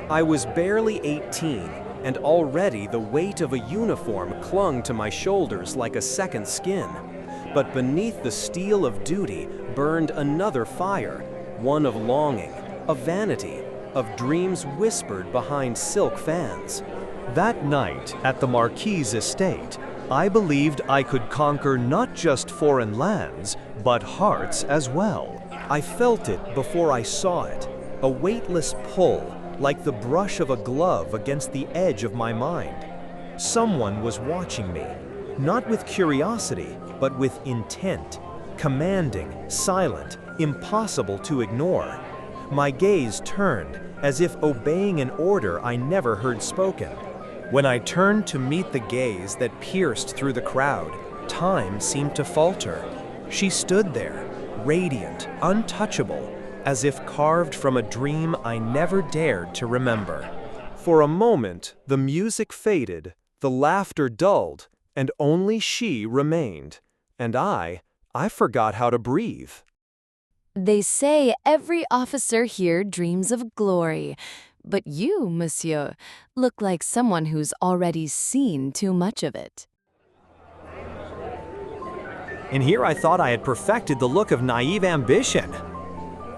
I was barely 18, and already the weight of a uniform clung to my shoulders like a second skin. But beneath the steel of duty burned another fire, one of longing, of vanity, of dreams whispered behind silk fans. That night at the Marquis' estate, I believed I could conquer not just foreign lands, but hearts as well. I felt it before I saw it, a weightless pull, like the brush of a glove against the edge of my mind. Someone was watching me, not with curiosity, but with intent, commanding, silent, impossible to ignore. My gaze turned, as if obeying an order I never heard spoken. When I turned to meet the gaze that pierced through the crowd, time seemed to falter. She stood there, radiant, untouchable, as if carved from a dream I never dared to remember. For a moment, the music faded, the laughter dulled, and only she remained. And I forgot how to breathe. They say every officer here dreams of glory. But you, monsieur, look like someone who's already seen too much of it. And here I thought I had perfected the look of naive ambition.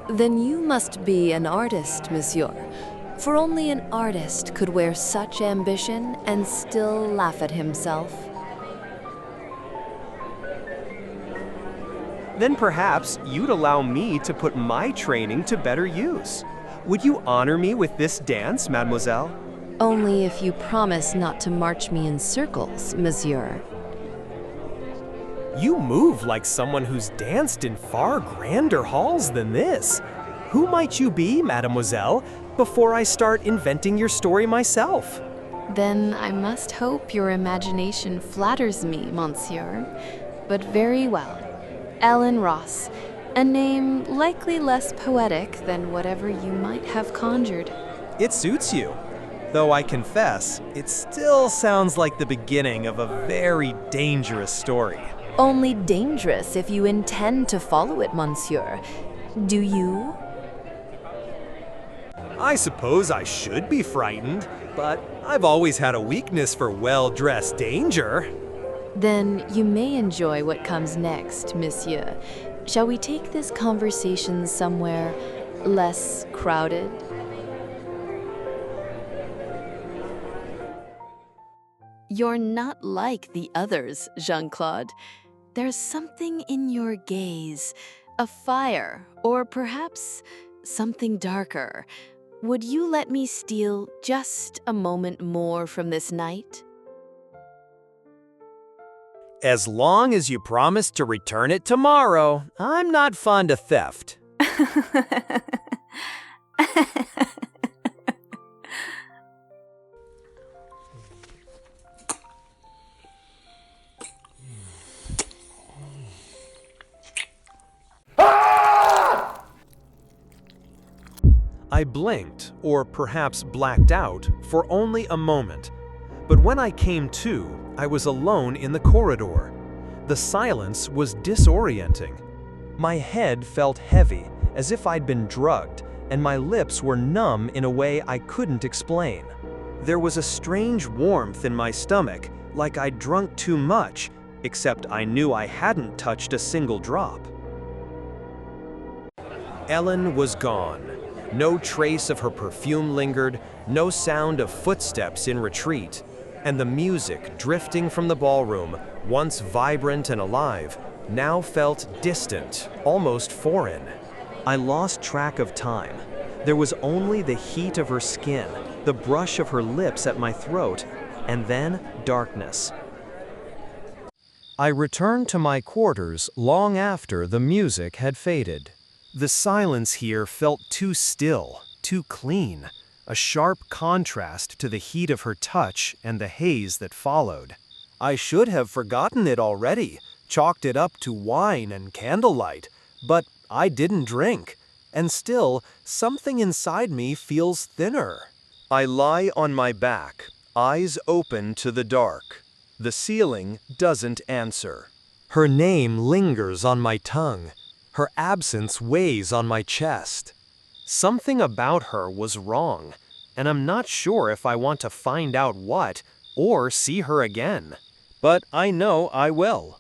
Then you must be an artist, monsieur. For only an artist could wear such ambition and still laugh at himself. Then perhaps you'd allow me to put my training to better use. Would you honor me with this dance, mademoiselle? Only if you promise not to march me in circles, monsieur. You move like someone who's danced in far grander halls than this. Who might you be, mademoiselle, before I start inventing your story myself? Then I must hope your imagination flatters me, monsieur. But very well. Ellen Ross, a name likely less poetic than whatever you might have conjured. It suits you. Though I confess, it still sounds like the beginning of a very dangerous story. Only dangerous if you intend to follow it, monsieur. Do you? I suppose I should be frightened, but I've always had a weakness for well-dressed danger. Then you may enjoy what comes next, monsieur. Shall we take this conversation somewhere less crowded? You're not like the others, Jean-Claude. There's something in your gaze, a fire, or perhaps something darker. Would you let me steal just a moment more from this night? As long as you promise to return it tomorrow, I'm not fond of theft. I blinked, or perhaps blacked out, for only a moment. But when I came to, I was alone in the corridor. The silence was disorienting. My head felt heavy, as if I'd been drugged, and my lips were numb in a way I couldn't explain. There was a strange warmth in my stomach, like I'd drunk too much, except I knew I hadn't touched a single drop. Ellen was gone. No trace of her perfume lingered, no sound of footsteps in retreat, and the music drifting from the ballroom, once vibrant and alive, now felt distant, almost foreign. I lost track of time. There was only the heat of her skin, the brush of her lips at my throat, and then darkness. I returned to my quarters long after the music had faded. The silence here felt too still, too clean, a sharp contrast to the heat of her touch and the haze that followed. I should have forgotten it already, chalked it up to wine and candlelight, but I didn't drink, and still, something inside me feels thinner. I lie on my back, eyes open to the dark. The ceiling doesn't answer. Her name lingers on my tongue. Her absence weighs on my chest. Something about her was wrong, and I'm not sure if I want to find out what or see her again. But I know I will.